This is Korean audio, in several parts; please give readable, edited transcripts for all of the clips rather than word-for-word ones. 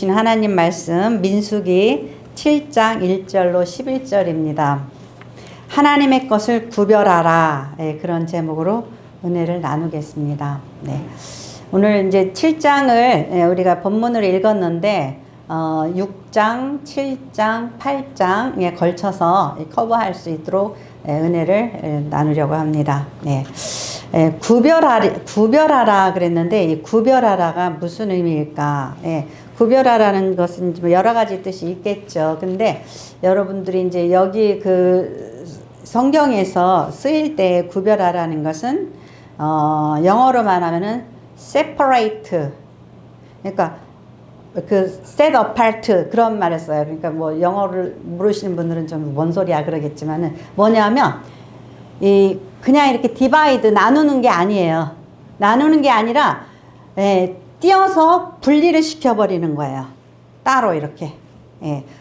하나님 말씀 민수기 7장 1절로 11절입니다. 하나님의 것을 구별하라. 그런 제목으로 은혜를 나누겠습니다. 오늘 이제 7장을 우리가 본문으로 읽었는데 6장, 7장, 8장에 걸쳐서 커버할 수 있도록 은혜를 나누려고 합니다. 구별하라 그랬는데 이 구별하라가 무슨 의미일까? 구별하라는 것은 여러 가지 뜻이 있겠죠. 근데 여러분들이 이제 여기 그 성경에서 쓰일 때 구별하라는 것은 영어로 말하면은 separate, 그러니까 그 set apart 그런 말을 써요. 그러니까 뭐 영어를 모르시는 분들은 좀 뭔 소리야 그러겠지만은 뭐냐면 이 그냥 이렇게 divide 나누는 게 아니에요. 나누는 게 아니라 띄어서 분리를 시켜버리는 거예요. 따로 이렇게.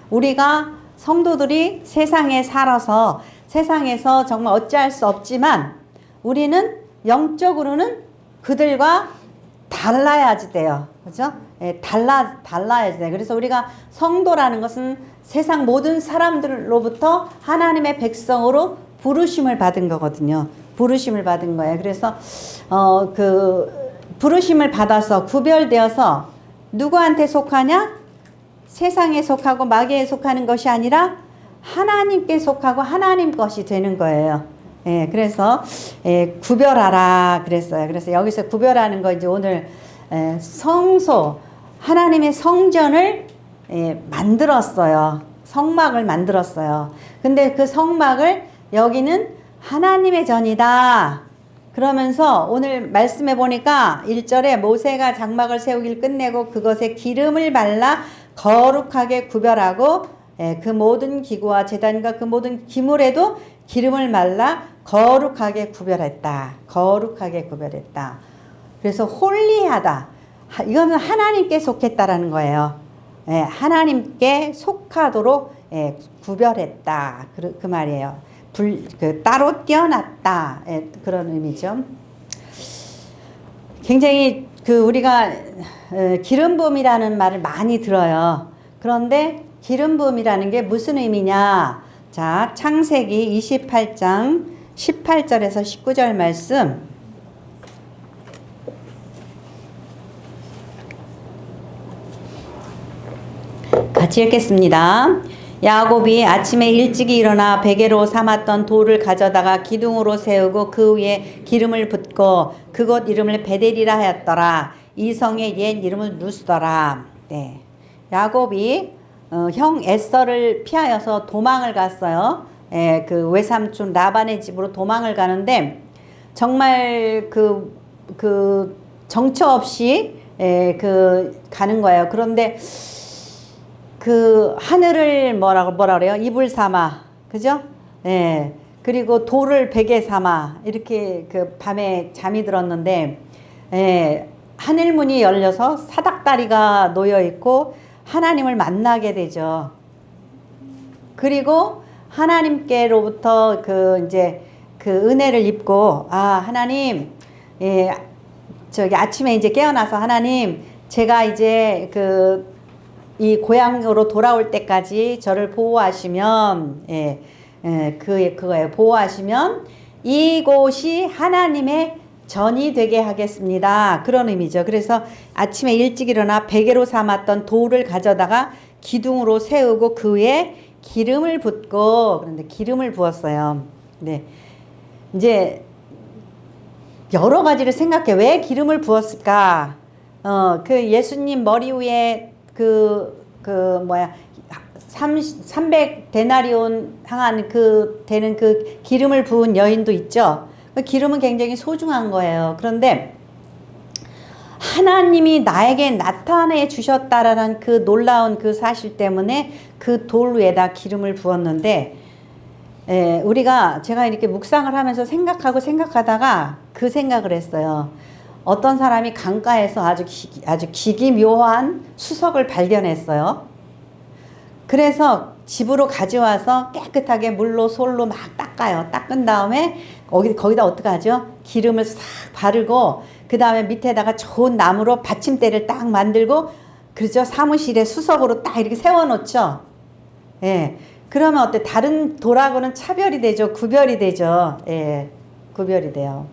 우리가 성도들이 세상에 살아서 세상에서 정말 어찌할 수 없지만 우리는 영적으로는 그들과 달라야지 돼요. 그죠? 달라야지 돼요. 그래서 우리가 성도라는 것은 세상 모든 사람들로부터 하나님의 백성으로 부르심을 받은 거거든요. 부르심을 받은 거예요. 그래서 부르심을 받아서 구별되어서 누구한테 속하냐? 세상에 속하고 마귀에 속하는 것이 아니라 하나님께 속하고 하나님 것이 되는 거예요. 그래서 구별하라 그랬어요. 그래서 여기서 구별하는 거 이제 오늘 성소 하나님의 성전을 만들었어요. 성막을 만들었어요. 근데 그 성막을 여기는 하나님의 전이다. 그러면서 오늘 말씀해 보니까 1절에 모세가 장막을 세우길 끝내고 그것에 기름을 발라 거룩하게 구별하고 그 모든 기구와 제단과 그 모든 기물에도 기름을 발라 거룩하게 구별했다. 거룩하게 구별했다. 그래서 홀리하다. 이거는 하나님께 속했다라는 거예요. 하나님께 속하도록 구별했다. 그 말이에요. 따로 떼어놨다. 그런 의미죠. 굉장히 우리가 기름 부음이라는 말을 많이 들어요. 그런데 기름 부음이라는 게 무슨 의미냐? 자, 창세기 28장 18절에서 19절 말씀. 같이 읽겠습니다. 야곱이 아침에 일찍이 일어나 베개로 삼았던 돌을 가져다가 기둥으로 세우고 그 위에 기름을 붓고 그곳 이름을 베델이라 하였더라. 이 성의 옛 이름을 누스더라. 야곱이 형 에서를 피하여서 도망을 갔어요. 그 외삼촌 라반의 집으로 도망을 가는데 정말 정처 없이 가는 거예요. 그런데 하늘을 뭐라 그래요? 이불 삼아. 그죠? 그리고 돌을 베개 삼아. 이렇게 밤에 잠이 들었는데, 하늘문이 열려서 사닥다리가 놓여 있고, 하나님을 만나게 되죠. 그리고 하나님께로부터 이제 은혜를 입고, 하나님, 아침에 이제 깨어나서 하나님, 제가 이제 이 고향으로 돌아올 때까지 저를 보호하시면, 그거예요. 보호하시면 이곳이 하나님의 전이 되게 하겠습니다. 그런 의미죠. 그래서 아침에 일찍 일어나 베개로 삼았던 돌을 가져다가 기둥으로 세우고 그 위에 기름을 붓고, 그런데 기름을 부었어요. 이제 여러 가지를 생각해. 왜 기름을 부었을까? 예수님 머리 위에 300 데나리온 향한 되는 기름을 부은 여인도 있죠. 그 기름은 굉장히 소중한 거예요. 그런데 하나님이 나에게 나타내 주셨다라는 그 놀라운 그 사실 때문에 그 돌 위에다 기름을 부었는데, 제가 이렇게 묵상을 하면서 생각하다가 그 생각을 했어요. 어떤 사람이 강가에서 아주 기기묘한 수석을 발견했어요. 그래서 집으로 가져와서 깨끗하게 물로 솔로 막 닦아요. 닦은 다음에 거기다 어떻게 하죠? 기름을 싹 바르고 그 다음에 밑에다가 좋은 나무로 받침대를 딱 만들고 그렇죠? 사무실에 수석으로 딱 이렇게 세워놓죠. 예. 그러면 어때? 다른 돌하고는 차별이 되죠. 구별이 되죠. 예. 구별이 돼요.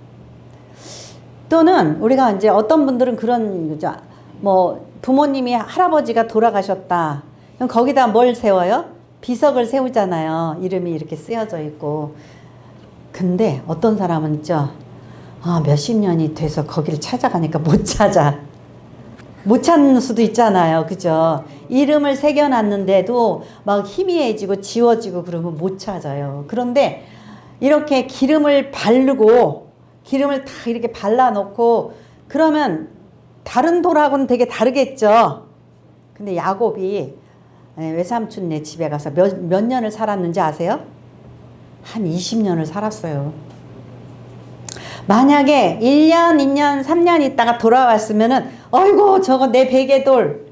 또는 우리가 이제 어떤 분들은 그런 거죠. 뭐 부모님이 할아버지가 돌아가셨다. 그럼 거기다 뭘 세워요? 비석을 세우잖아요. 이름이 이렇게 쓰여져 있고. 근데 어떤 사람은 있죠. 몇십 년이 돼서 거기를 찾아가니까 못 찾아. 못 찾는 수도 있잖아요. 그죠? 이름을 새겨놨는데도 막 희미해지고 지워지고 그러면 못 찾아요. 그런데 이렇게 기름을 바르고 기름을 다 이렇게 발라놓고 그러면 다른 돌하고는 되게 다르겠죠. 근데 야곱이 외삼촌네 집에 가서 몇 년을 살았는지 아세요? 한 20년을 살았어요. 만약에 1년, 2년, 3년 있다가 돌아왔으면은 어이구 저거 내 베개 돌.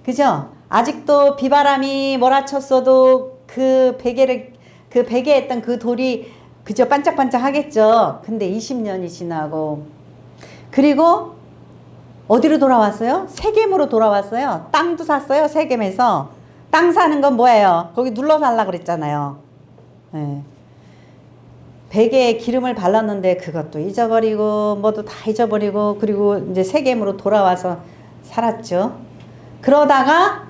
그죠? 아직도 비바람이 몰아쳤어도 그 베개에 있던 그 돌이 그저 반짝반짝 하겠죠. 근데 20년이 지나고 그리고 어디로 돌아왔어요? 세겜으로 돌아왔어요. 땅도 샀어요. 세겜에서. 땅 사는 건 뭐예요? 거기 눌러 살라 그랬잖아요. 네. 베개에 기름을 발랐는데 그것도 잊어버리고 뭐도 다 잊어버리고 그리고 이제 세겜으로 돌아와서 살았죠. 그러다가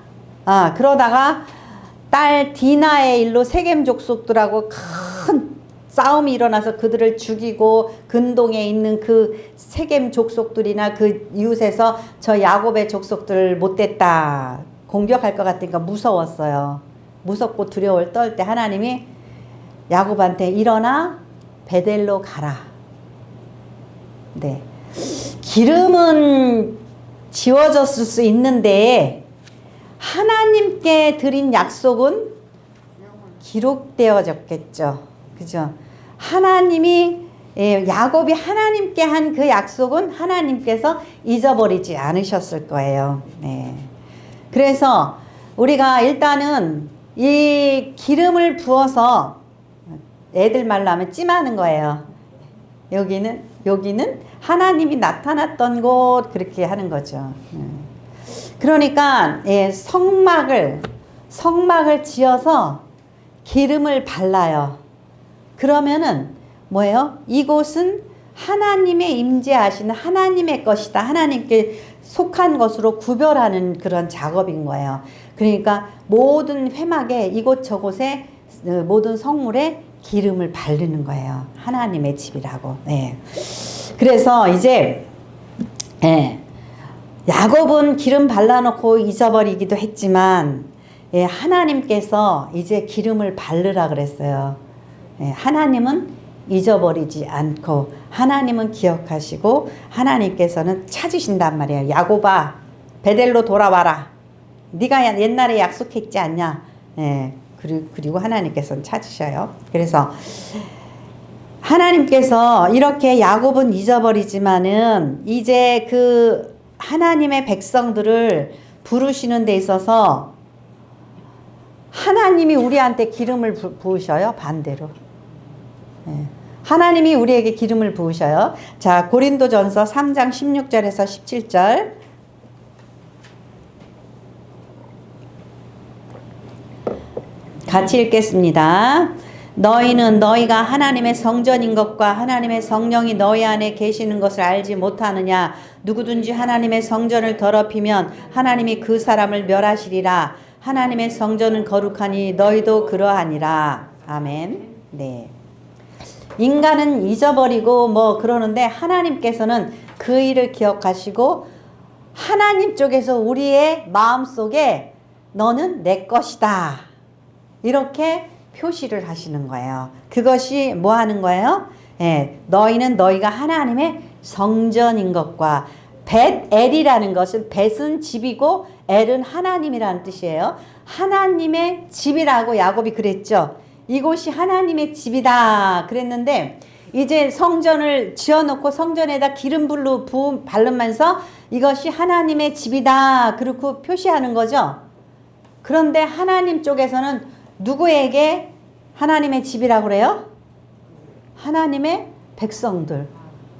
딸 디나의 일로 세겜 족속들하고 큰 싸움이 일어나서 그들을 죽이고 근동에 있는 그 세겜 족속들이나 그 이웃에서 저 야곱의 족속들 못됐다. 공격할 것 같으니까 무서웠어요. 무섭고 두려움을 떨 때 하나님이 야곱한테 일어나 베델로 가라. 네. 기름은 지워졌을 수 있는데 하나님께 드린 약속은 기록되어졌겠죠. 그죠? 하나님이 야곱이 하나님께 한 그 약속은 하나님께서 잊어버리지 않으셨을 거예요. 네. 그래서 우리가 일단은 이 기름을 부어서 애들 말로 하면 찜하는 거예요. 여기는 하나님이 나타났던 곳 그렇게 하는 거죠. 그러니까 성막을 지어서 기름을 발라요. 그러면은 뭐예요? 이곳은 하나님의 임재하시는 하나님의 것이다. 하나님께 속한 것으로 구별하는 그런 작업인 거예요. 그러니까 모든 회막에 이곳저곳에 모든 성물에 기름을 바르는 거예요. 하나님의 집이라고. 네. 그래서 이제 야곱은 기름 발라놓고 잊어버리기도 했지만 하나님께서 이제 기름을 바르라 그랬어요. 하나님은 잊어버리지 않고 하나님은 기억하시고 하나님께서는 찾으신단 말이에요. 야곱아 베델로 돌아와라. 네가 옛날에 약속했지 않냐. 그리고 하나님께서는 찾으셔요. 그래서 하나님께서 이렇게 야곱은 잊어버리지만은 이제 그 하나님의 백성들을 부르시는 데 있어서 하나님이 우리한테 기름을 부으셔요. 반대로. 하나님이 우리에게 기름을 부으셔요. 자, 고린도전서 3장 16절에서 17절. 같이 읽겠습니다. 너희는 너희가 하나님의 성전인 것과 하나님의 성령이 너희 안에 계시는 것을 알지 못하느냐. 누구든지 하나님의 성전을 더럽히면 하나님이 그 사람을 멸하시리라. 하나님의 성전은 거룩하니 너희도 그러하니라. 아멘. 네. 인간은 잊어버리고 뭐 그러는데 하나님께서는 그 일을 기억하시고 하나님 쪽에서 우리의 마음속에 너는 내 것이다. 이렇게 표시를 하시는 거예요. 그것이 뭐 하는 거예요? 너희는 너희가 하나님의 성전인 것과 벳엘이라는 것은 벳은 집이고 엘은 하나님이라는 뜻이에요. 하나님의 집이라고 야곱이 그랬죠. 이곳이 하나님의 집이다 그랬는데 이제 성전을 지어놓고 성전에다 기름불로 바르면서 이것이 하나님의 집이다 그렇게 표시하는 거죠. 그런데 하나님 쪽에서는 누구에게 하나님의 집이라고 그래요? 하나님의 백성들,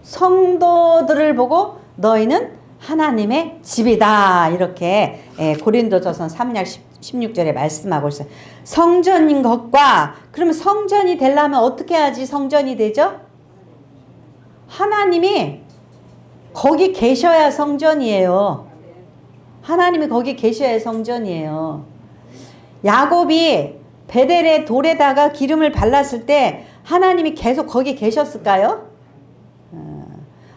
성도들을 보고 너희는 하나님의 집이다. 이렇게 고린도전서 3장 16절에 말씀하고 있어요. 성전인 것과, 그러면 성전이 되려면 어떻게 해야지 성전이 되죠? 하나님이 거기 계셔야 성전이에요. 하나님이 거기 계셔야 성전이에요. 야곱이 베델의 돌에다가 기름을 발랐을 때 하나님이 계속 거기 계셨을까요?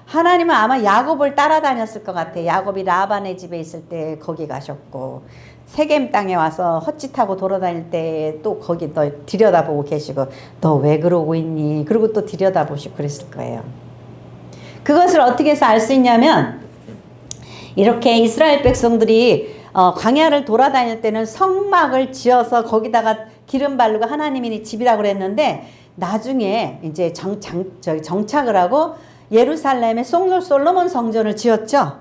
하나님은 아마 야곱을 따라다녔을 것 같아. 야곱이 라반의 집에 있을 때 거기 가셨고, 세겜 땅에 와서 헛짓하고 돌아다닐 때 또 거기 너 들여다보고 계시고, 너 왜 그러고 있니? 그리고 또 들여다보시고 그랬을 거예요. 그것을 어떻게 해서 알 수 있냐면, 이렇게 이스라엘 백성들이 광야를 돌아다닐 때는 성막을 지어서 거기다가 기름 바르고 하나님이 집이라고 그랬는데, 나중에 이제 정착을 하고 예루살렘에 솔로몬 성전을 지었죠.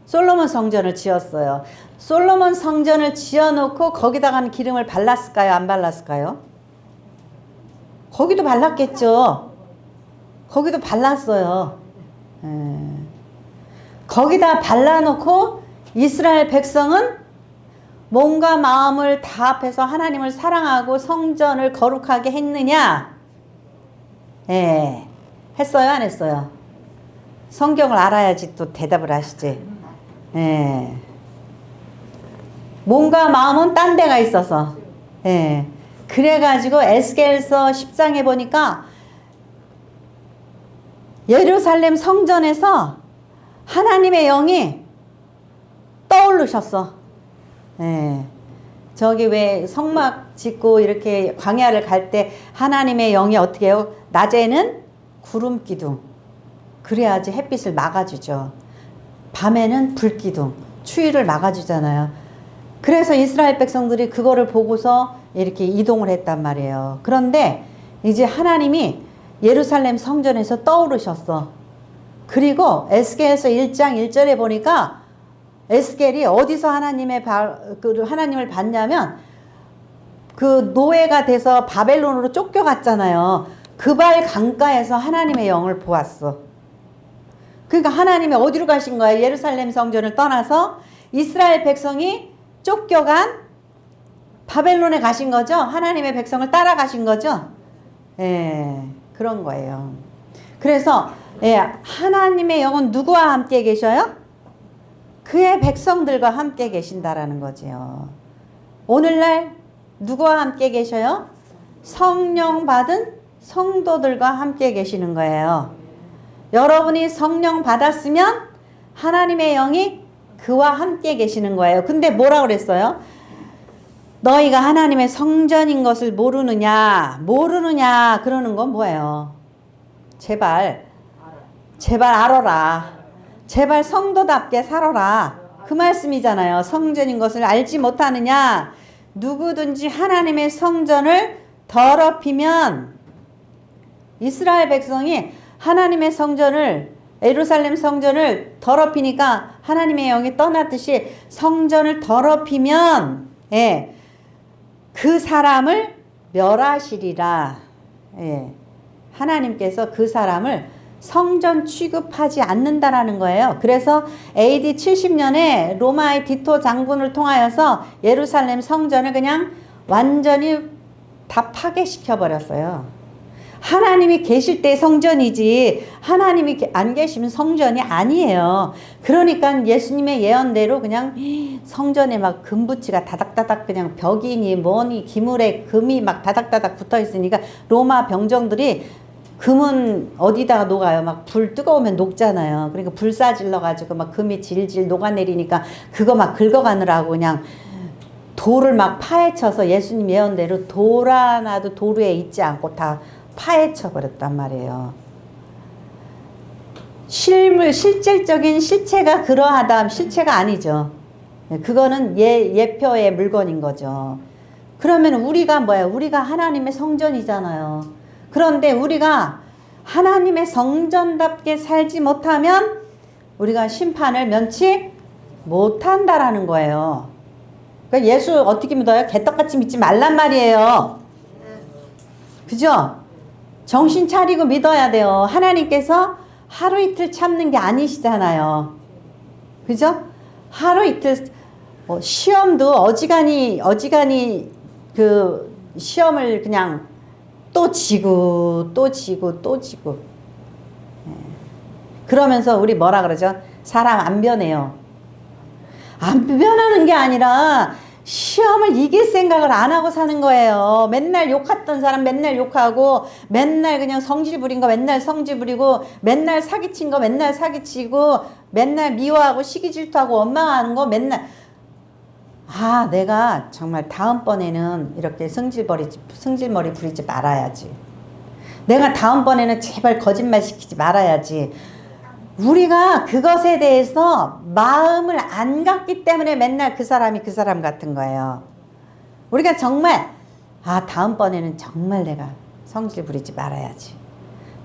솔로몬 성전을 지었어요. 솔로몬 성전을 지어놓고 거기다가 기름을 발랐을까요? 안 발랐을까요? 거기도 발랐겠죠. 거기도 발랐어요. 거기다 발라놓고 이스라엘 백성은 몸과 마음을 다 합해서 하나님을 사랑하고 성전을 거룩하게 했느냐? 했어요? 안 했어요? 성경을 알아야지 또 대답을 하시지. 몸과 마음은 딴 데가 있어서. 그래가지고 에스겔서 10장에 보니까 예루살렘 성전에서 하나님의 영이 떠오르셨어. 저기 왜 성막 짓고 이렇게 광야를 갈 때 하나님의 영이 어떻게 해요? 낮에는 구름 기둥, 그래야지 햇빛을 막아주죠. 밤에는 불 기둥, 추위를 막아주잖아요. 그래서 이스라엘 백성들이 그거를 보고서 이렇게 이동을 했단 말이에요. 그런데 이제 하나님이 예루살렘 성전에서 떠오르셨어. 그리고 에스겔서 1장 1절에 보니까 에스겔이 어디서 하나님을 봤냐면, 그 노예가 돼서 바벨론으로 쫓겨갔잖아요. 그발 강가에서 하나님의 영을 보았어. 그러니까 하나님이 어디로 가신 거야? 예루살렘 성전을 떠나서 이스라엘 백성이 쫓겨간 바벨론에 가신 거죠. 하나님의 백성을 따라가신 거죠. 그런 거예요. 그래서 하나님의 영은 누구와 함께 계셔요? 그의 백성들과 함께 계신다라는 거지요. 오늘날 누구와 함께 계셔요? 성령 받은 성도들과 함께 계시는 거예요. 여러분이 성령 받았으면 하나님의 영이 그와 함께 계시는 거예요. 근데 뭐라고 그랬어요? 너희가 하나님의 성전인 것을 모르느냐 그러는 건 뭐예요? 제발 알아라. 제발 성도답게 살아라. 그 말씀이잖아요. 성전인 것을 알지 못하느냐? 누구든지 하나님의 성전을 더럽히면, 이스라엘 백성이 하나님의 성전을, 예루살렘 성전을 더럽히니까 하나님의 영이 떠났듯이 성전을 더럽히면 그 사람을 멸하시리라. 하나님께서 그 사람을 성전 취급하지 않는다라는 거예요. 그래서 AD 70년에 로마의 디토 장군을 통하여서 예루살렘 성전을 그냥 완전히 다 파괴시켜 버렸어요. 하나님이 계실 때 성전이지 하나님이 안 계시면 성전이 아니에요. 그러니까 예수님의 예언대로 그냥 성전에 막 금붙이가 다닥다닥 그냥 벽이니 뭐니 기물에 금이 막 다닥다닥 붙어 있으니까 로마 병정들이 금은 어디다가 녹아요? 막 불 뜨거우면 녹잖아요. 그러니까 불사질러 가지고 막 금이 질질 녹아내리니까 그거 막 긁어가느라고 그냥 돌을 막 파헤쳐서 예수님 예언대로 돌 하나도 돌 위에 있지 않고 다 파헤쳐 버렸단 말이에요. 실질적인 실체가 그러하다. 실체가 아니죠. 그거는 예표의 물건인 거죠. 그러면 우리가 뭐예요? 우리가 하나님의 성전이잖아요. 그런데 우리가 하나님의 성전답게 살지 못하면 우리가 심판을 면치 못한다라는 거예요. 그러니까 예수 어떻게 믿어요? 개떡같이 믿지 말란 말이에요. 그죠? 정신 차리고 믿어야 돼요. 하나님께서 하루 이틀 참는 게 아니시잖아요. 그죠? 하루 이틀 시험도 어지간히 그 시험을 그냥 또 지고 또 지고 또 지고. 그러면서 우리 뭐라 그러죠? 사람 안 변해요. 안 변하는 게 아니라 시험을 이길 생각을 안 하고 사는 거예요. 맨날 욕했던 사람 맨날 욕하고, 맨날 그냥 성질 부린 거 맨날 성질 부리고, 맨날 사기친 거 맨날 사기치고, 맨날 미워하고 시기 질투하고 원망하는 거 맨날. 아, 내가 정말 다음번에는 이렇게 승질머리 부리지 말아야지. 내가 다음번에는 제발 거짓말 시키지 말아야지. 우리가 그것에 대해서 마음을 안 갖기 때문에 맨날 그 사람이 그 사람 같은 거예요. 우리가 정말 다음번에는 정말 내가 성질 부리지 말아야지.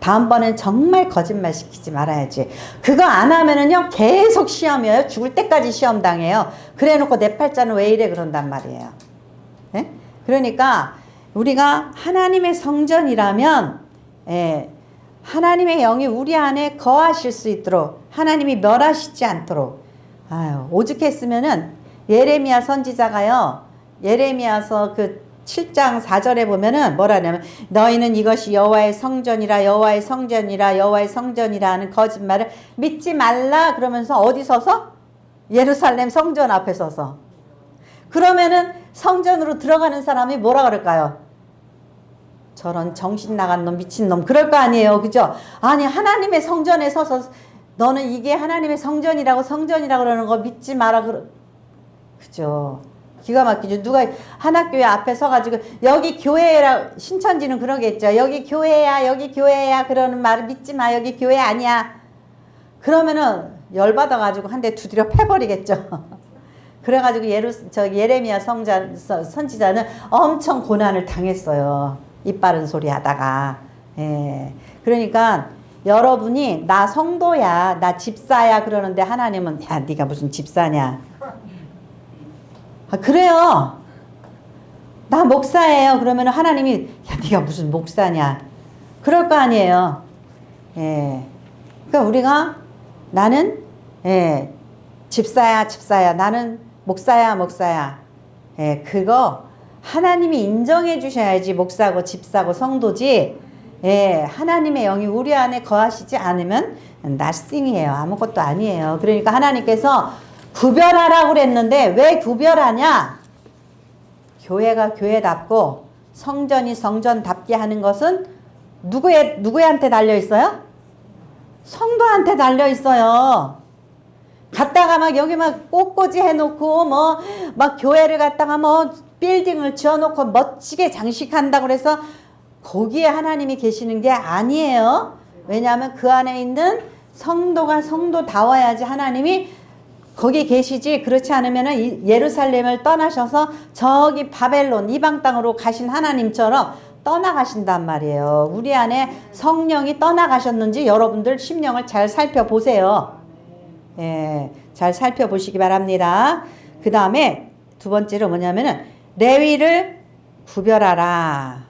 다음번엔 정말 거짓말 시키지 말아야지. 그거 안 하면은요 계속 시험이에요. 죽을 때까지 시험 당해요. 그래 놓고 내 팔자는 왜 이래 그런단 말이에요. 네? 그러니까 우리가 하나님의 성전이라면 하나님의 영이 우리 안에 거하실 수 있도록, 하나님이 멸하시지 않도록, 오죽했으면은 예레미야 선지자가요, 예레미야서 그 7장 4절에 보면은 뭐라냐면, 너희는 이것이 여호와의 성전이라 여호와의 성전이라 여호와의 성전이라 하는 거짓말을 믿지 말라 그러면서 어디 서서? 예루살렘 성전 앞에 서서. 그러면은 성전으로 들어가는 사람이 뭐라 그럴까요? 저런 정신 나간 놈, 미친 놈, 그럴 거 아니에요. 그죠? 아니, 하나님의 성전에 서서 너는 이게 하나님의 성전이라고 그러는 거 믿지 마라. 그죠? 기가 막히죠. 누가 하나교회 앞에 서가지고 여기 교회라, 신천지는 그러겠죠. 여기 교회야, 여기 교회야 그러는 말을 믿지 마. 여기 교회 아니야. 그러면은 열받아가지고 한 대 두드려 패버리겠죠. 그래가지고 예레미야 선지자는 엄청 고난을 당했어요. 이빠른 소리 하다가. 그러니까 여러분이 나 성도야, 나 집사야 그러는데 하나님은 야, 네가 무슨 집사냐. 그래요. 나 목사예요. 그러면 하나님이 야, 네가 무슨 목사냐. 그럴 거 아니에요. 그러니까 우리가 나는 집사야. 나는 목사야. 그거 하나님이 인정해 주셔야지 목사고 집사고 성도지. 하나님의 영이 우리 안에 거하시지 않으면 nothing이에요. 아무것도 아니에요. 그러니까 하나님께서 구별하라고 그랬는데 왜 구별하냐? 교회가 교회답고 성전이 성전답게 하는 것은 누구한테 달려 있어요? 성도한테 달려 있어요. 갔다가 막 여기 막 꽃꽂이 해놓고 막 교회를 갔다가 빌딩을 지어놓고 멋지게 장식한다고 그래서 거기에 하나님이 계시는 게 아니에요. 왜냐하면 그 안에 있는 성도가 성도다워야지 하나님이 거기 계시지. 그렇지 않으면 예루살렘을 떠나셔서 저기 바벨론 이방 땅으로 가신 하나님처럼 떠나가신단 말이에요. 우리 안에 성령이 떠나가셨는지 여러분들 심령을 잘 살펴보세요. 잘 살펴보시기 바랍니다. 그 다음에 두 번째로 뭐냐면은 레위를 구별하라.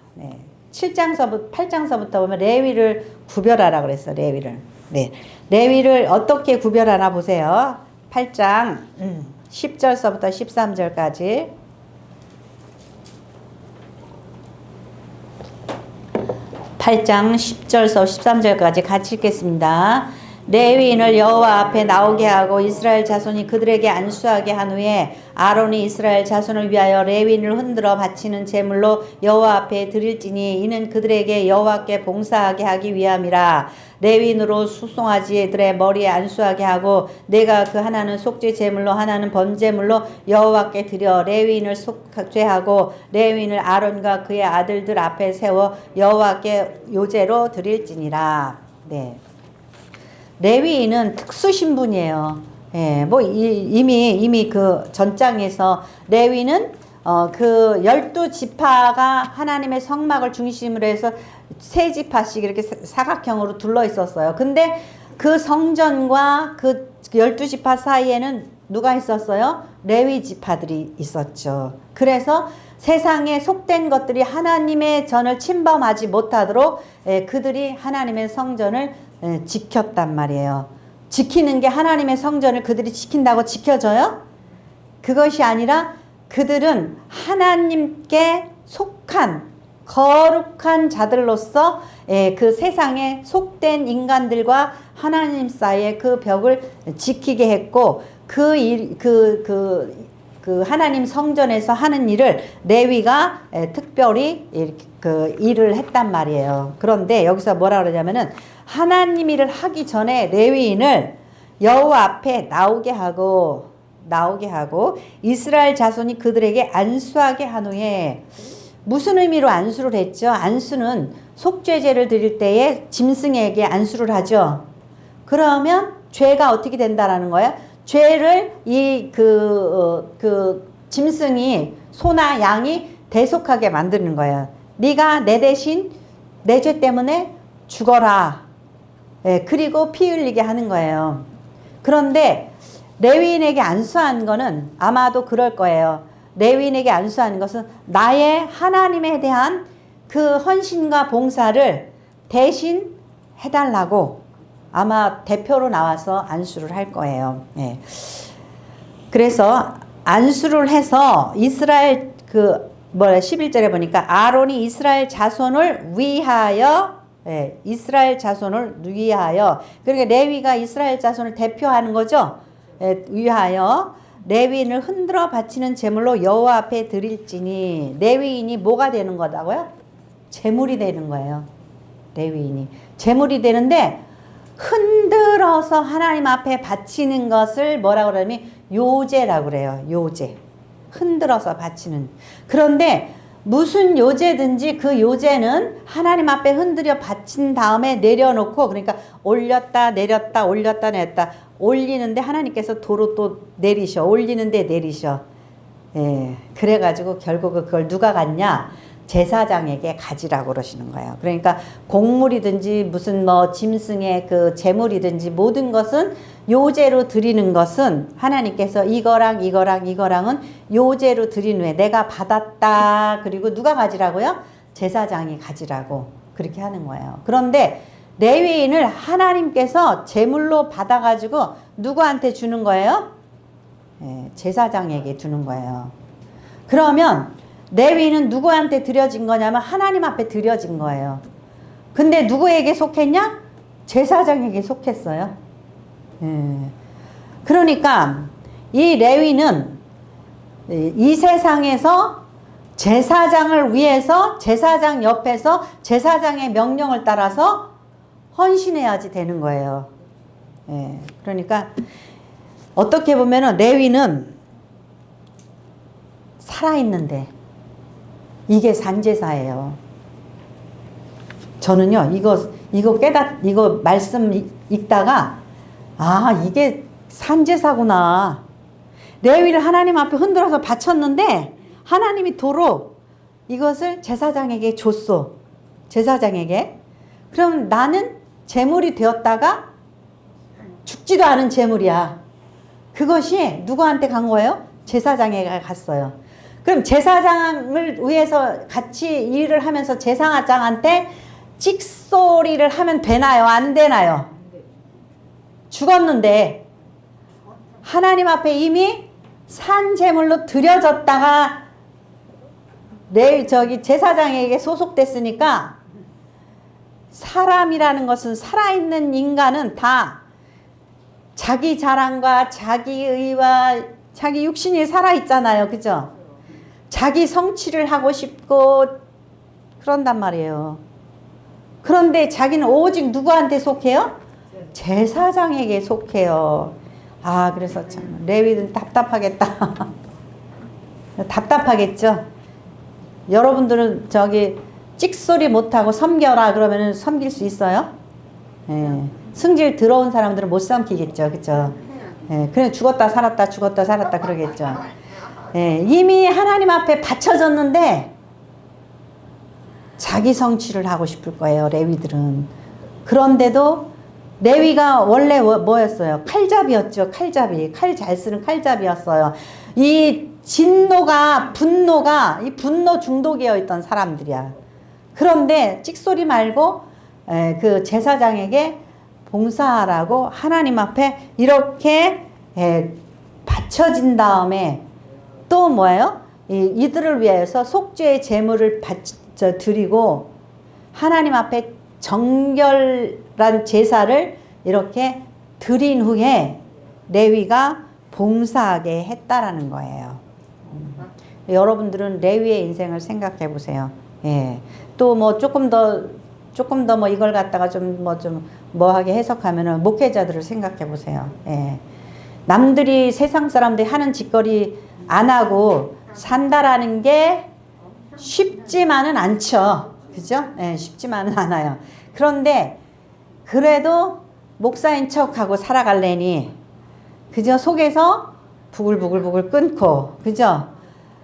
8장서부터 보면 레위를 구별하라 그랬어. 레위를 어떻게 구별하나 보세요. 8장 10절서부터 13절까지. 8장 10절서 13절까지 같이 읽겠습니다. 레위인을 여호와 앞에 나오게 하고 이스라엘 자손이 그들에게 안수하게 한 후에 아론이 이스라엘 자손을 위하여 레위인을 흔들어 바치는 제물로 여호와 앞에 드릴지니 이는 그들에게 여호와께 봉사하게 하기 위함이라. 레위인으로 수송아지 들의 머리에 안수하게 하고 내가 그 하나는 속죄 제물로 하나는 번제물로 여호와께 드려 레위인을 속죄하고 레위인을 아론과 그의 아들들 앞에 세워 여호와께 요제로 드릴지니라. 레위인은 특수 신분이에요. 이미 그 전장에서 레위는 그 12지파가 하나님의 성막을 중심으로 해서 세 지파씩 이렇게 사각형으로 둘러 있었어요. 근데 그 성전과 그 12지파 사이에는 누가 있었어요? 레위 지파들이 있었죠. 그래서 세상에 속된 것들이 하나님의 전을 침범하지 못하도록 그들이 하나님의 성전을 지켰단 말이에요. 지키는 게 하나님의 성전을 그들이 지킨다고 지켜져요? 그것이 아니라 그들은 하나님께 속한 거룩한 자들로서 그 세상에 속된 인간들과 하나님 사이의 그 벽을 지키게 했고 그 하나님 성전에서 하는 일을 레위가 특별히 그 일을 했단 말이에요. 그런데 여기서 뭐라 그러냐면은 하나님 일을 하기 전에 레위인을 여호와 앞에 나오게 하고 이스라엘 자손이 그들에게 안수하게 한 후에 무슨 의미로 안수를 했죠? 안수는 속죄제를 드릴 때에 짐승에게 안수를 하죠. 그러면 죄가 어떻게 된다라는 거예요? 죄를 그 짐승이 소나 양이 대속하게 만드는 거예요. 네가 내 대신 내 죄 때문에 죽어라. 그리고 피 흘리게 하는 거예요. 그런데 레위인에게 안수한 거는 아마도 그럴 거예요. 레위인에게 안수하는 것은 나의 하나님에 대한 그 헌신과 봉사를 대신 해달라고 아마 대표로 나와서 안수를 할 거예요. 그래서 안수를 해서 이스라엘 11절에 보니까 아론이 이스라엘 자손을 위하여 그러니까 레위가 이스라엘 자손을 대표하는 거죠. 위하여 레위인을 흔들어 바치는 제물로 여호와 앞에 드릴지니 레위인이 뭐가 되는 거다고요? 제물이 되는 거예요. 레위인이 제물이 되는데 흔들어서 하나님 앞에 바치는 것을 뭐라고 그러냐면 요제라고 그래요. 요제. 흔들어서 바치는. 그런데 무슨 요제든지 그 요제는 하나님 앞에 흔들어 바친 다음에 내려놓고 그러니까 올렸다 내렸다 올렸다 내렸다 올리는데 하나님께서 도로 또 내리셔. 올리는데 내리셔. 그래가지고 결국 그걸 누가 갖냐? 제사장에게 가지라고 그러시는 거예요. 그러니까 곡물이든지 무슨 짐승의 그 제물이든지 모든 것은 요제로 드리는 것은 하나님께서 이거랑은 요제로 드린 후에 내가 받았다. 그리고 누가 가지라고요? 제사장이 가지라고 그렇게 하는 거예요. 그런데 레위인을 하나님께서 제물로 받아가지고 누구한테 주는 거예요? 제사장에게 주는 거예요. 그러면 레위인은 누구한테 드려진 거냐면 하나님 앞에 드려진 거예요. 근데 누구에게 속했냐? 제사장에게 속했어요. 그러니까 이 레위는 이 세상에서 제사장을 위해서 제사장 옆에서 제사장의 명령을 따라서 헌신해야지 되는 거예요. 그러니까 어떻게 보면은 레위는 살아있는데 이게 산제사예요. 저는요, 이거 말씀 읽다가, 이게 산제사구나. 레위를 하나님 앞에 흔들어서 바쳤는데, 하나님이 도로 이것을 제사장에게 줬어. 제사장에게. 그럼 나는 제물이 되었다가 죽지도 않은 제물이야. 그것이 누구한테 간 거예요? 제사장에게 갔어요. 그럼 제사장을 위해서 같이 일을 하면서 제사장한테 찍소리를 하면 되나요? 안 되나요? 죽었는데 하나님 앞에 이미 산 제물로 드려졌다가 제사장에게 소속됐으니까 사람이라는 것은 살아있는 인간은 다 자기 자랑과 자기 의와 자기 육신이 살아있잖아요. 그죠? 자기 성취를 하고 싶고 그런단 말이에요. 그런데 자기는 오직 누구한테 속해요? 제사장에게 속해요. 그래서 참 레위는 답답하겠다. 답답하겠죠? 여러분들은 찍소리 못하고 섬겨라 그러면은 섬길 수 있어요? 승질 들어온 사람들은 못 삼키겠죠. 그죠? 그냥 죽었다 살았다 그러겠죠. 이미 하나님 앞에 바쳐졌는데 자기 성취를 하고 싶을 거예요. 레위들은. 그런데도 레위가 원래 뭐였어요? 칼잡이였죠. 칼잡이. 칼 잘 쓰는 칼잡이였어요. 이 분노가 이 분노 중독이어 있던 사람들이야. 그런데 찍소리 말고 그 제사장에게 봉사하라고 하나님 앞에 이렇게 바쳐진 다음에 또 뭐예요? 이들을 위해서 속죄의 제물을 드리고 하나님 앞에 정결한 제사를 이렇게 드린 후에 레위가 봉사하게 했다라는 거예요. 여러분들은 레위의 인생을 생각해 보세요. 예. 또 뭐 조금 더 뭐 이걸 갖다가 좀 뭐하게 해석하면은 목회자들을 생각해 보세요. 예. 남들이 세상 사람들이 하는 짓거리 안 하고 산다라는 게 쉽지만은 않죠. 그죠? 예, 쉽지만은 않아요. 그런데 그래도 목사인 척하고 살아갈래니 그죠? 속에서 부글부글 끓고 그죠?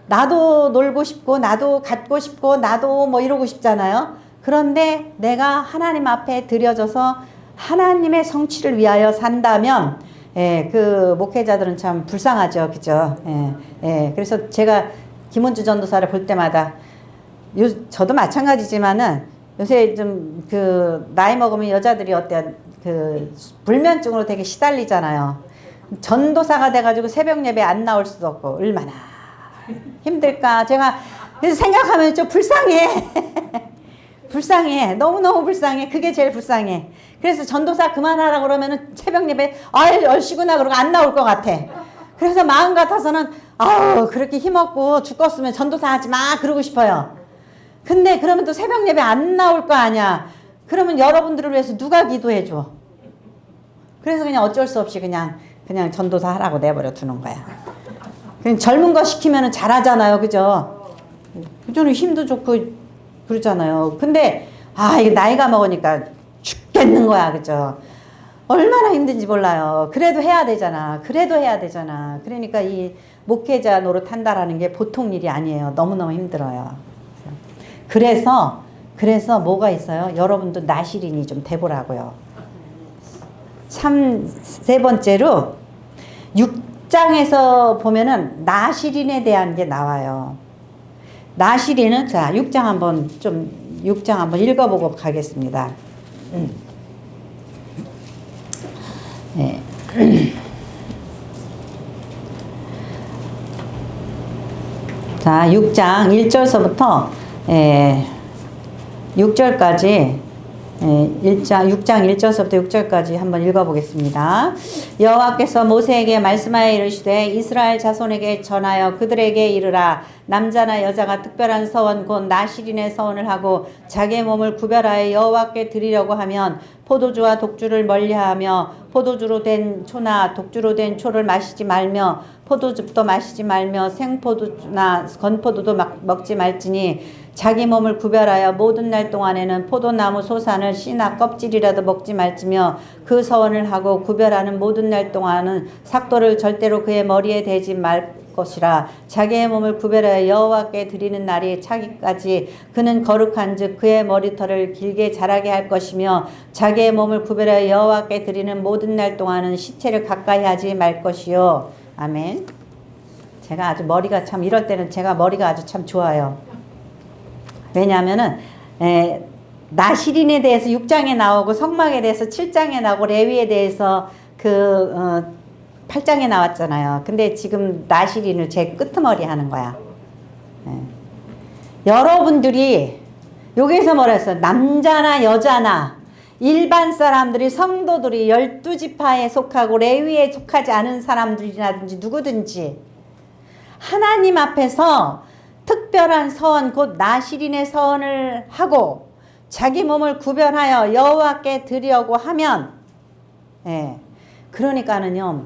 나도 놀고 싶고 나도 갖고 싶고 나도 뭐 이러고 싶잖아요. 그런데 내가 하나님 앞에 드려져서 하나님의 성취를 위하여 산다면 그 목회자들은 참 불쌍하죠. 그죠? 그래서 제가 김은주 전도사를 볼 때마다 저도 마찬가지지만은 요새 좀 나이 먹으면 여자들이 어때요? 불면증으로 되게 시달리잖아요. 전도사가 돼가지고 새벽 예배 안 나올 수도 없고 얼마나 힘들까. 제가 그래서 생각하면 좀 불쌍해. 불쌍해. 너무너무 불쌍해. 그게 제일 불쌍해. 그래서 전도사 그만하라 그러면은 새벽 예배 얼씨구나 그러고 안 나올 것 같아. 그래서 마음 같아서는 그렇게 힘없고 죽겠으면 전도사 하지 마 그러고 싶어요. 근데 그러면 또 새벽 예배 안 나올 거 아니야. 그러면 여러분들을 위해서 누가 기도해 줘? 그래서 그냥 어쩔 수 없이 그냥 전도사 하라고 내버려 두는 거야. 그냥 젊은 거 시키면은 잘하잖아요. 그죠? 저는 힘도 좋고 그러잖아요. 근데 이게 나이가 먹으니까 죽겠는 거야. 그죠? 얼마나 힘든지 몰라요. 그래도 해야 되잖아. 그러니까 이 목회자 노릇한다라는 게 보통 일이 아니에요. 너무너무 힘들어요. 그래서 뭐가 있어요? 여러분도 나시린이 좀 돼보라고요. 참 세 번째로 6장에서 보면은 나시린에 대한 게 나와요. 나시린은 자 6장 한번 읽어보고 가겠습니다. 네. 자 6장 1절서부터 6절까지 6장 1절서부터 6절까지 한번 읽어보겠습니다. 여호와께서 모세에게 말씀하여 이르시되 이스라엘 자손에게 전하여 그들에게 이르라. 남자나 여자가 특별한 서원 곧 나시린의 서원을 하고 자기의 몸을 구별하여 여호와께 드리려고 하면 포도주와 독주를 멀리하며 포도주로 된 초나 독주로 된 초를 마시지 말며 포도즙도 마시지 말며 생포도주나 건포도도 먹지 말지니 자기 몸을 구별하여 모든 날 동안에는 포도나무 소산을 씨나 껍질이라도 먹지 말지며 그 서원을 하고 구별하는 모든 날 동안은 삭도를 절대로 그의 머리에 대지 말 것이라. 자기의 몸을 구별하여 여호와께 드리는 날이 차기까지 그는 거룩한즉 그의 머리털을 길게 자라게 할 것이며 자기의 몸을 구별하여 여호와께 드리는 모든 날 동안은 시체를 가까이 하지 말 것이요. 아멘. 제가 아주 머리가 참 이럴 때는 제가 머리가 아주 참 좋아요. 왜냐하면은 나시린에 대해서 6장에 나오고 성막에 대해서 7장에 나오고 레위에 대해서 8장에 나왔잖아요. 근데 지금 나시린을 제 끄트머리 하는 거야. 여러분들이 여기서 뭐라 했어요? 남자나 여자나 일반 사람들이 성도들이 12지파에 속하고 레위에 속하지 않은 사람들이라든지 누구든지 하나님 앞에서 특별한 서원 곧 나시린의 서원을 하고 자기 몸을 구별하여 여호와께 드리려고 하면 그러니까는요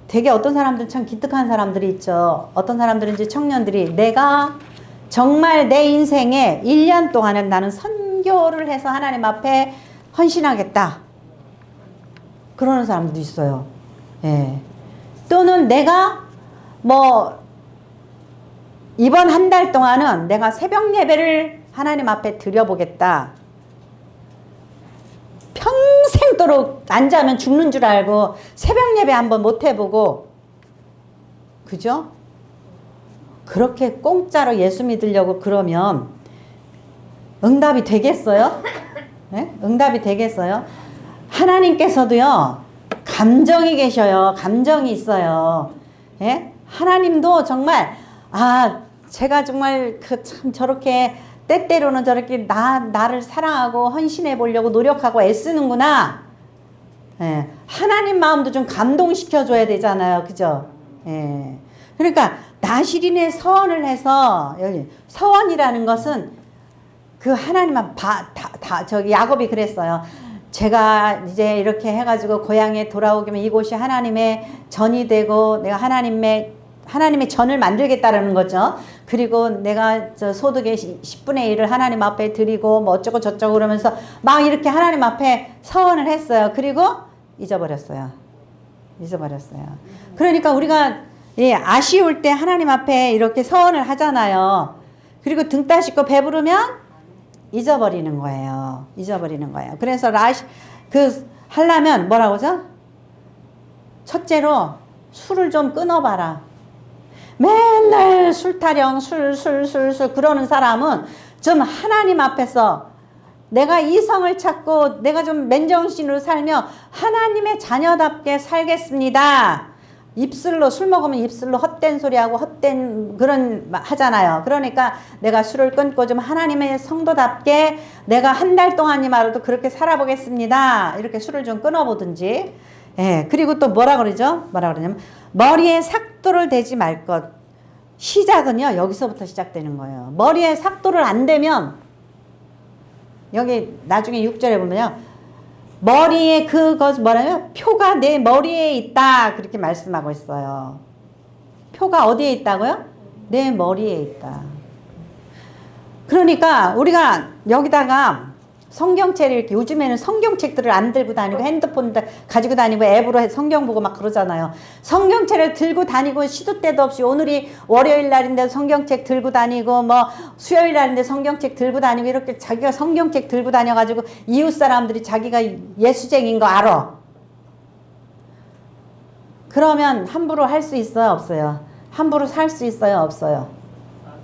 되게 어떤 사람들은 참 기특한 사람들이 있죠. 어떤 사람들은 이제 청년들이 내가 정말 내 인생에 1년 동안은 나는 선교를 해서 하나님 앞에 헌신하겠다 그러는 사람들도 있어요. 또는 내가 이번 한 달 동안은 내가 새벽 예배를 하나님 앞에 드려보겠다. 평생도록 안 자면 죽는 줄 알고 새벽 예배 한번 못 해보고 그죠? 그렇게 공짜로 예수 믿으려고 그러면 응답이 되겠어요? 네? 응답이 되겠어요? 하나님께서도요, 감정이 계셔요. 감정이 있어요. 예? 하나님도 정말, 제가 정말 참 저렇게 때때로는 저렇게 나를 사랑하고 헌신해 보려고 노력하고 애쓰는구나. 예. 하나님 마음도 좀 감동시켜줘야 되잖아요. 그죠? 예. 그러니까 나시린의 서원을 해서, 여기 서원이라는 것은 그 하나님만 저기 야곱이 그랬어요. 제가 이제 이렇게 해가지고 고향에 돌아오기면 이곳이 하나님의 전이 되고 내가 하나님의 전을 만들겠다라는 거죠. 그리고 내가 저 소득의 10분의 1을 하나님 앞에 드리고 뭐 어쩌고 저쩌고 그러면서 막 이렇게 하나님 앞에 서원을 했어요. 그리고 잊어버렸어요. 그러니까 우리가 아쉬울 때 하나님 앞에 이렇게 서원을 하잖아요. 그리고 등 따시고 배부르면 잊어버리는 거예요. 그래서 하려면 뭐라고죠? 첫째로 술을 좀 끊어봐라. 맨날 술 타령, 술 그러는 사람은 좀 하나님 앞에서 내가 이성을 찾고 내가 좀 맨정신으로 살며 하나님의 자녀답게 살겠습니다. 입술로 술 먹으면 입술로 헛된 소리하고 헛된 그런 하잖아요. 그러니까 내가 술을 끊고 좀 하나님의 성도답게 내가 한 달 동안이라도 그렇게 살아보겠습니다. 이렇게 술을 좀 끊어보든지. 예. 그리고 또 뭐라 그러냐면 머리에 삭도를 대지 말 것. 시작은요 여기서부터 시작되는 거예요. 머리에 삭도를 안 대면 여기 나중에 6절에 보면요. 머리에 그것 뭐라면 표가 내 머리에 있다 그렇게 말씀하고 있어요. 표가 어디에 있다고요? 내 머리에 있다. 그러니까 우리가 여기다가 성경책을 이렇게 요즘에는 성경책들을 안 들고 다니고 핸드폰 가지고 다니고 앱으로 성경 보고 막 그러잖아요. 성경책을 들고 다니고 시도 때도 없이 오늘이 월요일 날인데 성경책 들고 다니고 뭐 수요일 날인데 성경책 들고 다니고 이렇게 자기가 성경책 들고 다녀가지고 이웃 사람들이 자기가 예수쟁인 거 알아. 그러면 함부로 할 수 있어요? 없어요? 함부로 살 수 있어요? 없어요?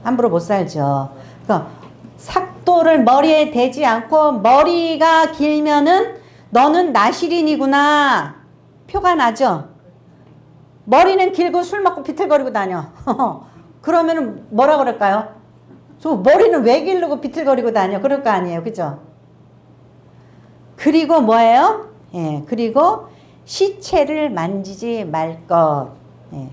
함부로 못 살죠. 그러니까 삭도를 머리에 대지 않고 머리가 길면은 너는 나시린이구나. 표가 나죠? 머리는 길고 술 먹고 비틀거리고 다녀. 그러면은 뭐라 그럴까요? 저 머리는 왜 기르고 비틀거리고 다녀? 그럴 거 아니에요. 그죠? 그리고 뭐예요? 예, 그리고 시체를 만지지 말 것. 예.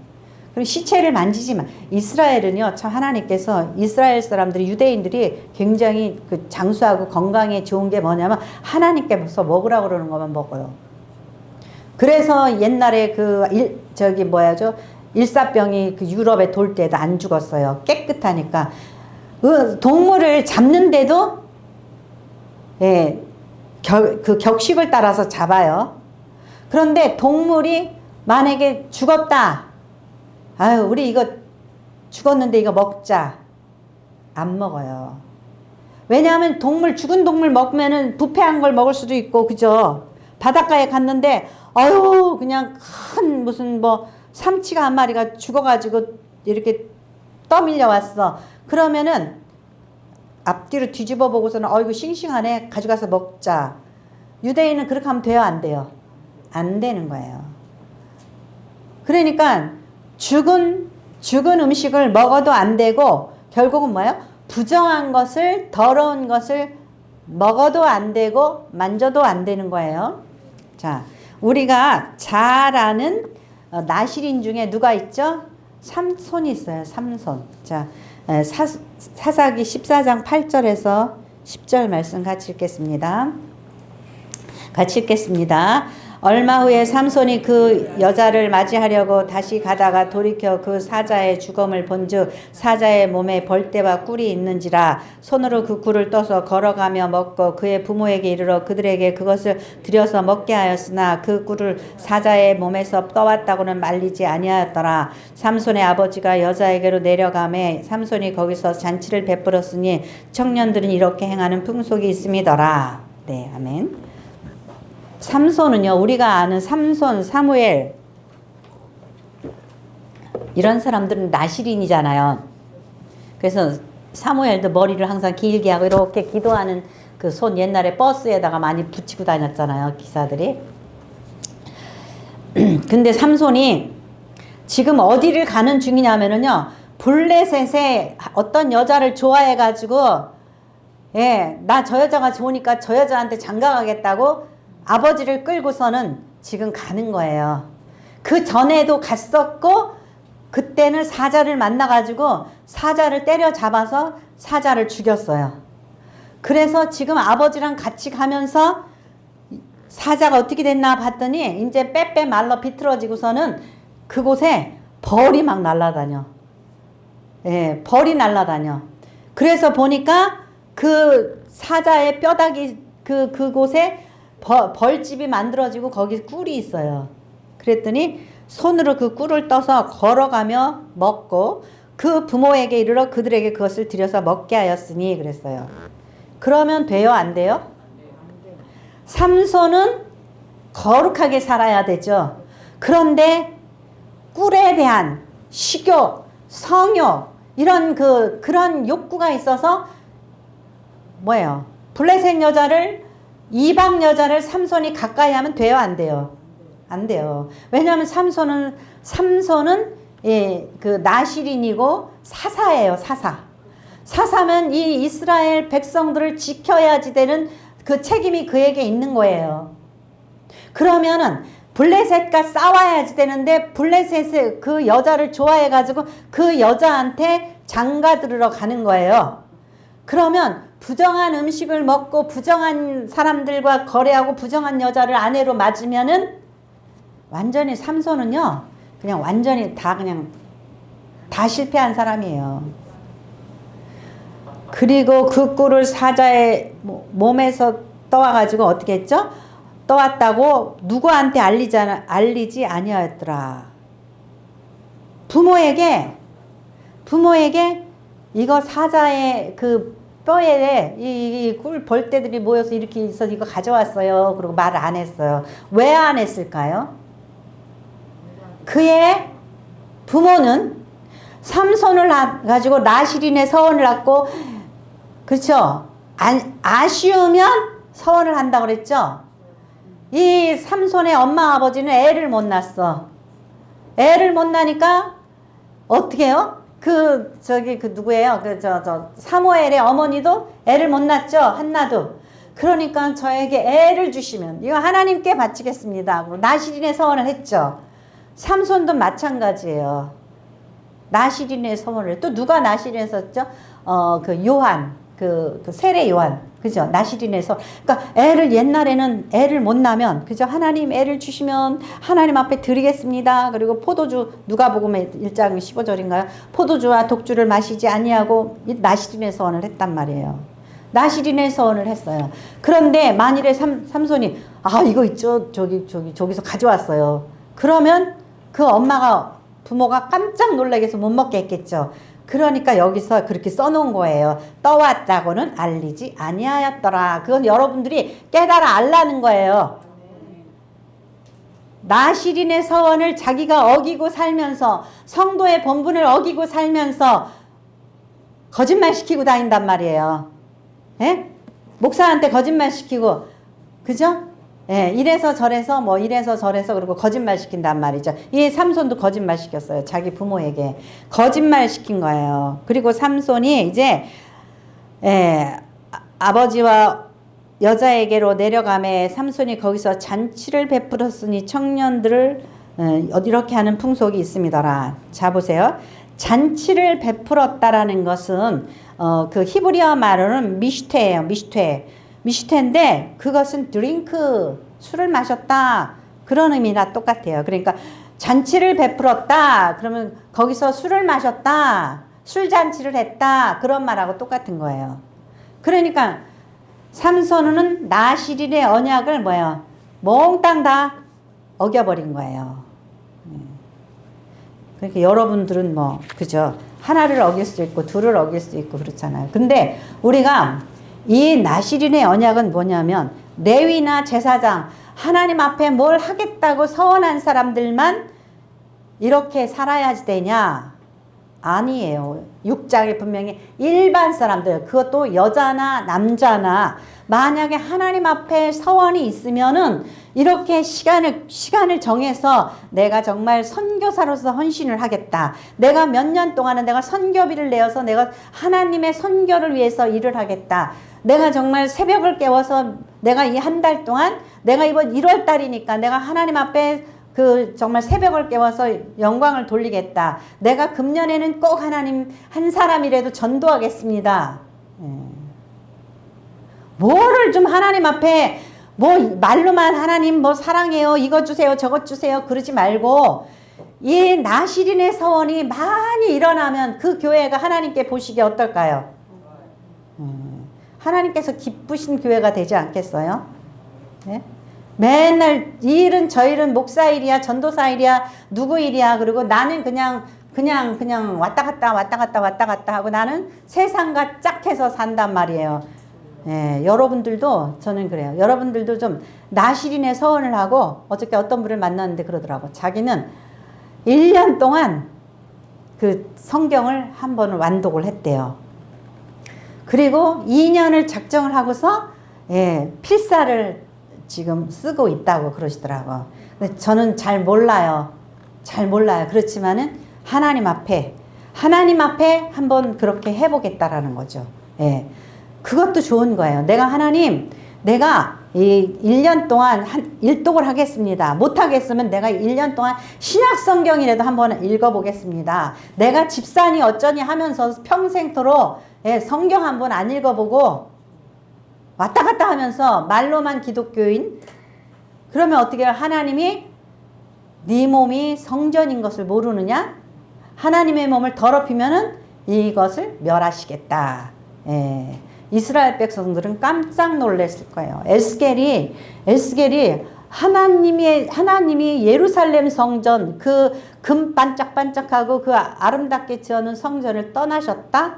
그리고 시체를 만지지 마. 이스라엘은요, 참 하나님께서 이스라엘 사람들이 유대인들이 굉장히 그 장수하고 건강에 좋은 게 뭐냐면 하나님께서 먹으라고 그러는 것만 먹어요. 그래서 옛날에 일사병이 그 유럽에 돌 때도 안 죽었어요. 깨끗하니까. 그 동물을 잡는데도 예, 그 격식을 따라서 잡아요. 그런데 동물이 만약에 죽었다. 아유, 우리 이거 죽었는데 이거 먹자. 안 먹어요. 왜냐하면 죽은 동물 먹으면은 부패한 걸 먹을 수도 있고, 그죠? 바닷가에 갔는데, 아유, 그냥 큰 무슨 삼치가 한 마리가 죽어가지고 이렇게 떠밀려 왔어. 그러면은 앞뒤로 뒤집어 보고서는, 이거 싱싱하네. 가져가서 먹자. 유대인은 그렇게 하면 돼요? 안 돼요? 안 되는 거예요. 그러니까, 죽은 음식을 먹어도 안 되고 결국은 뭐예요? 부정한 것을 더러운 것을 먹어도 안 되고 만져도 안 되는 거예요. 자, 우리가 잘 아는 나시린 중에 누가 있죠? 삼손이 있어요. 삼손. 자, 사사기 14장 8절에서 10절 말씀 같이 읽겠습니다. 얼마 후에 삼손이 그 여자를 맞이하려고 다시 가다가 돌이켜 그 사자의 죽음을 본즉 사자의 몸에 벌떼와 꿀이 있는지라 손으로 그 꿀을 떠서 걸어가며 먹고 그의 부모에게 이르러 그들에게 그것을 들여서 먹게 하였으나 그 꿀을 사자의 몸에서 떠왔다고는 말리지 아니하였더라. 삼손의 아버지가 여자에게로 내려가매 삼손이 거기서 잔치를 베풀었으니 청년들은 이렇게 행하는 풍속이 있음이더라. 네, 아멘. 삼손은요, 우리가 아는 삼손, 사무엘 이런 사람들은 나시린이잖아요. 그래서 사무엘도 머리를 항상 길게 하고 이렇게 기도하는 그 손 옛날에 버스에다가 많이 붙이고 다녔잖아요, 기사들이. 근데 삼손이 지금 어디를 가는 중이냐면은요, 블레셋에 어떤 여자를 좋아해가지고, 예, 나 저 여자가 좋으니까 저 여자한테 장가가겠다고 아버지를 끌고서는 지금 가는 거예요. 그 전에도 갔었고, 그때는 사자를 만나가지고 사자를 때려잡아서 사자를 죽였어요. 그래서 지금 아버지랑 같이 가면서 사자가 어떻게 됐나 봤더니 이제 빼빼 말라 비틀어지고서는 그곳에 벌이 막 날아다녀. 예, 벌이 날아다녀. 그래서 보니까 그 사자의 뼈다귀 그곳에 벌집이 만들어지고 거기 꿀이 있어요. 그랬더니 손으로 그 꿀을 떠서 걸어가며 먹고 그 부모에게 이르러 그들에게 그것을 들여서 먹게 하였으니 그랬어요. 그러면 돼요? 안 돼요? 삼손은 거룩하게 살아야 되죠. 그런데 꿀에 대한 식욕, 성욕 이런 그런 욕구가 있어서 뭐예요? 블레셋 여자를 이방 여자를 삼손이 가까이 하면 돼요? 안 돼요? 안 돼요. 왜냐하면 삼손은 예, 그 나실인이고 사사예요. 사사면 이 이스라엘 백성들을 지켜야지 되는 그 책임이 그에게 있는 거예요. 그러면은 블레셋과 싸워야지 되는데 블레셋의 그 여자를 좋아해가지고 그 여자한테 장가 들으러 가는 거예요. 그러면 부정한 음식을 먹고 부정한 사람들과 거래하고 부정한 여자를 아내로 맞으면은 완전히 삼손은요, 그냥 완전히 다 실패한 사람이에요. 그리고 그 꿀을 사자의 몸에서 떠와가지고 어떻게 했죠? 떠왔다고 누구한테 알리지 아니하였더라. 부모에게 이거 사자의 그 뼈에 이 꿀 벌떼들이 모여서 이렇게 있어 이거 가져왔어요. 그리고 말을 안 했어요. 왜 안 했을까요? 그의 부모는 삼손을 가지고 나실인의 서원을 갖고, 그렇죠? 아쉬우면 서원을 한다고 그랬죠? 이 삼손의 엄마 아버지는 애를 못 낳았어. 애를 못 낳으니까 어떻게 해요? 누구예요? 사무엘의 어머니도 애를 못 낳았죠? 한나도. 그러니까 저에게 애를 주시면 이거 하나님께 바치겠습니다. 나실인의 서원을 했죠. 삼손도 마찬가지예요. 나실인의 서원을. 또 누가 나실인에 썼죠? 그 요한, 그 세례 요한. 그죠? 나실인의 서원. 그러니까 옛날에는 애를 못 낳으면, 그죠? 하나님 애를 주시면 하나님 앞에 드리겠습니다. 그리고 포도주, 누가복음 1장 15절인가요? 포도주와 독주를 마시지 아니하고 나실인의 서원을 했단 말이에요. 나실인의 서원을 했어요. 그런데 만일에 삼손이, 이거 있죠? 저기서 가져왔어요. 그러면 그 부모가 깜짝 놀라게 해서 못 먹게 했겠죠. 그러니까 여기서 그렇게 써놓은 거예요. 떠왔다고는 알리지 아니하였더라. 그건 여러분들이 깨달아 알라는 거예요. 나실인의 서원을 자기가 어기고 살면서, 성도의 본분을 어기고 살면서 거짓말 시키고 다닌단 말이에요. 예? 목사한테 거짓말 시키고, 그죠? 예, 이래서 저래서 그리고 거짓말 시킨단 말이죠. 이 삼손도 거짓말 시켰어요. 자기 부모에게 거짓말 시킨 거예요. 그리고 삼손이 이제 아버지와 여자에게로 내려가매 삼손이 거기서 잔치를 베풀었으니 청년들을 이렇게 하는 풍속이 있습니다라. 자 보세요. 잔치를 베풀었다라는 것은 그 히브리어 말로는 미슈테예요. 미슈테인데 그것은 드링크, 술을 마셨다, 그런 의미나 똑같아요. 그러니까 잔치를 베풀었다 그러면 거기서 술을 마셨다, 술잔치를 했다, 그런 말하고 똑같은 거예요. 그러니까 삼손은 나실인의 언약을 몽땅 다 어겨버린 거예요. 그러니까 여러분들은 그죠? 하나를 어길 수 있고 둘을 어길 수 있고 그렇잖아요. 근데 우리가 이 나실인의 언약은 뭐냐면, 레위나 제사장, 하나님 앞에 뭘 하겠다고 서원한 사람들만 이렇게 살아야지 되냐? 아니에요. 6장에 분명히 일반 사람들, 그것도 여자나 남자나 만약에 하나님 앞에 서원이 있으면은 이렇게 시간을 정해서 내가 정말 선교사로서 헌신을 하겠다. 내가 몇 년 동안은 내가 선교비를 내어서 내가 하나님의 선교를 위해서 일을 하겠다. 내가 정말 새벽을 깨워서 내가 이 한 달 동안 내가 이번 1월 달이니까 내가 하나님 앞에 그 정말 새벽을 깨워서 영광을 돌리겠다. 내가 금년에는 꼭 하나님 한 사람이라도 전도하겠습니다. 뭐를 좀 하나님 앞에 뭐 말로만 하나님 뭐 사랑해요 이거 주세요 저것 주세요 그러지 말고 이 나시린의 서원이 많이 일어나면 그 교회가 하나님께 보시기에 어떨까요? 하나님께서 기쁘신 교회가 되지 않겠어요? 네? 맨날 이 일은 저 일은 목사 일이야 전도사 일이야 누구 일이야 그리고 나는 그냥 왔다 갔다 하고 나는 세상과 짝해서 산단 말이에요. 예, 여러분들도 저는 그래요. 여러분들도 좀 나시린의 서원을 하고 어저께 어떤 분을 만났는데 그러더라고. 자기는 1년 동안 그 성경을 한 번을 완독을 했대요. 그리고 2년을 작정을 하고서 예, 필사를 지금 쓰고 있다고 그러시더라고. 근데 저는 잘 몰라요. 그렇지만은 하나님 앞에 한번 그렇게 해보겠다라는 거죠. 예. 그것도 좋은 거예요. 내가 이 1년 동안 일독을 하겠습니다. 못하겠으면 내가 1년 동안 신약 성경이라도 한번 읽어보겠습니다. 내가 집사니 어쩌니 하면서 평생토록 예, 성경 한번 안 읽어보고 왔다 갔다 하면서 말로만 기독교인 그러면 어떻게 해요? 하나님이 네 몸이 성전인 것을 모르느냐? 하나님의 몸을 더럽히면은 이것을 멸하시겠다. 예. 이스라엘 백성들은 깜짝 놀랐을 거예요. 에스겔이 하나님이 예루살렘 성전 그 금 반짝반짝하고 그 아름답게 지어놓은 성전을 떠나셨다?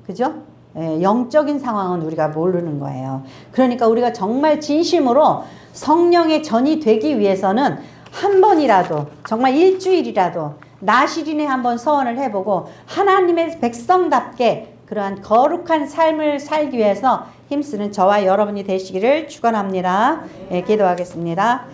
그죠? 예, 영적인 상황은 우리가 모르는 거예요. 그러니까 우리가 정말 진심으로 성령의 전이 되기 위해서는 한 번이라도 정말 일주일이라도 나시린에 한번 서원을 해보고 하나님의 백성답게 그러한 거룩한 삶을 살기 위해서 힘쓰는 저와 여러분이 되시기를 축원합니다. 예, 기도하겠습니다.